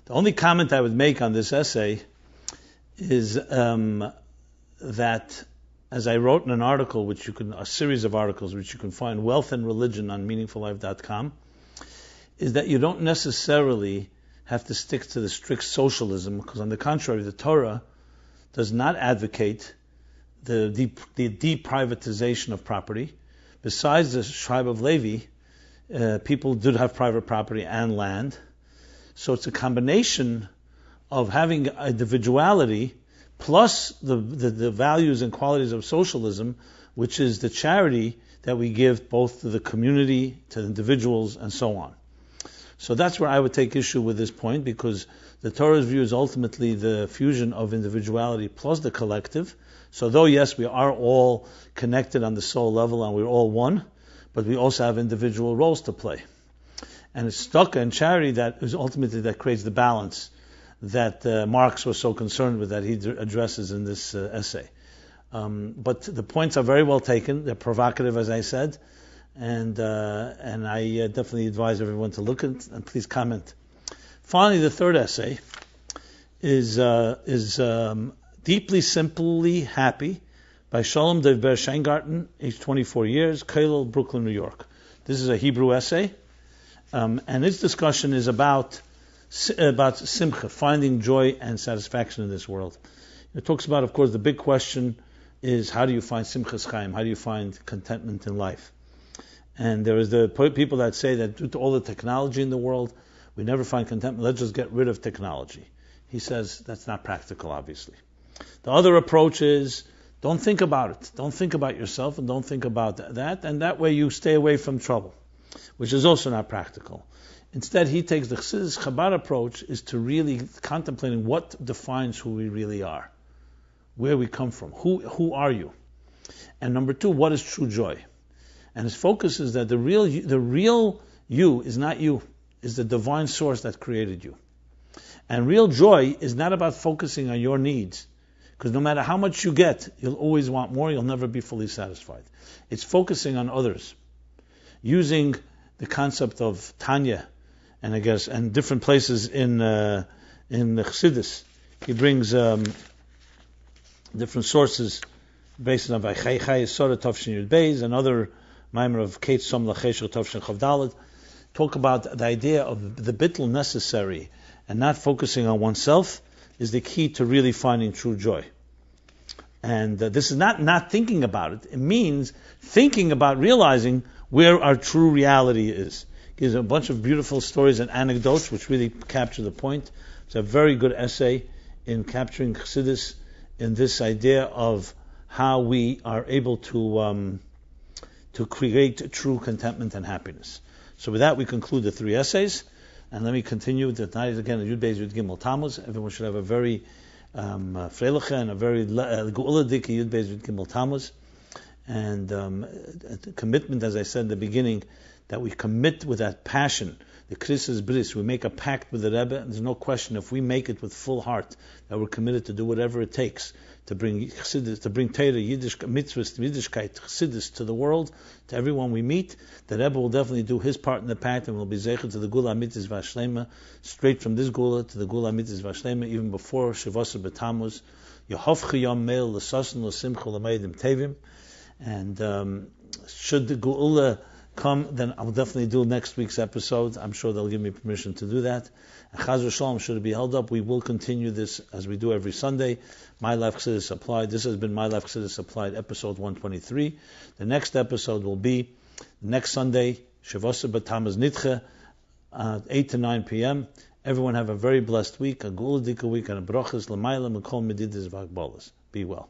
The only comment I would make on this essay is that, as I wrote in an article, a series of articles which you can find, Wealth and Religion on meaningfullife.com, is that you don't necessarily have to stick to the strict socialism, because on the contrary, the Torah does not advocate the deprivatization of property. Besides the tribe of Levi, people did have private property and land. So it's a combination of having individuality plus the values and qualities of socialism, which is the charity that we give both to the community, to the individuals, and so on. So that's where I would take issue with this point, because the Torah's view is ultimately the fusion of individuality plus the collective. So though, yes, we are all connected on the soul level and we're all one, but we also have individual roles to play. And it's tzedakah and charity that creates the balance that Marx was so concerned with, that he addresses in this essay. But the points are very well taken. They're provocative, as I said, and I definitely advise everyone to look at it, and please comment. Finally, the third essay is Deeply Simply Happy by Shalom Devber Sheingarten, age 24 years, Kollel, Brooklyn, New York. This is a Hebrew essay, and its discussion is about simcha, finding joy and satisfaction in this world. It talks about, of course, the big question is, how do you find simchas chaim? How do you find contentment in life? And there is the people that say that due to all the technology in the world, we never find contentment. Let's just get rid of technology. He says that's not practical, obviously. The other approach is, don't think about it. Don't think about yourself, and don't think about that. And that way you stay away from trouble, which is also not practical. Instead, he takes the Chassidus Chabad approach, is to really contemplating what defines who we really are, where we come from, who are you? And number two, what is true joy? And his focus is that the real you is not you, is the divine source that created you. And real joy is not about focusing on your needs, because no matter how much you get, you'll always want more, you'll never be fully satisfied. It's focusing on others, using the concept of Tanya, and I guess, and different places in the Chassidus. He brings different sources based on Vaychai Yisora Tovshin Yud Beis, and other Maimer of Kate Som Lachesher Tovshin Chavdalet, talk about the idea of the bittul necessary and not focusing on oneself is the key to really finding true joy. And this is not thinking about it. It means thinking about realizing where our true reality is. Gives a bunch of beautiful stories and anecdotes which really capture the point. It's a very good essay in capturing Chassidus in this idea of how we are able to create true contentment and happiness. So with that, we conclude the three essays. And let me continue tonight again, Yud Beis Yud Gimel Tammuz. Everyone should have a very freiliche and a very geuladik Yud Beis Yud Gimel Tammuz. And a commitment, as I said in the beginning, that we commit with that passion, the Krisis Bris, we make a pact with the Rebbe, and there's no question, if we make it with full heart, that we're committed to do whatever it takes to bring Chassidus, to bring Torah, Yiddish mitzvahs, Yiddishkeit, Chassidus to the world, to everyone we meet. The Rebbe will definitely do his part in the pact, and will be zeicher to the Gula Mitzvah Vashlema, straight from this Gula to the Gula Mitzvah Vashlema, even before Shavasar B'Tammuz. Yehovchi Yom Meil L'Sasan L'Simcha L'Meidim Tevim. And should the Gula come, then I'll definitely do next week's episode. I'm sure they'll give me permission to do that. And Chaz v'Shalom, should it be held up, we will continue this as we do every Sunday. MyLife Chassidus Applied. This has been MyLife Chassidus Applied, episode 123. The next episode will be next Sunday, Shavasar B'Tammuz Nitche, 8 to 9 p.m. Everyone have a very blessed week, a Geulah Dika week, and a Brachas L'Mayla M'Kol Medidis V'Agbolas. Be well.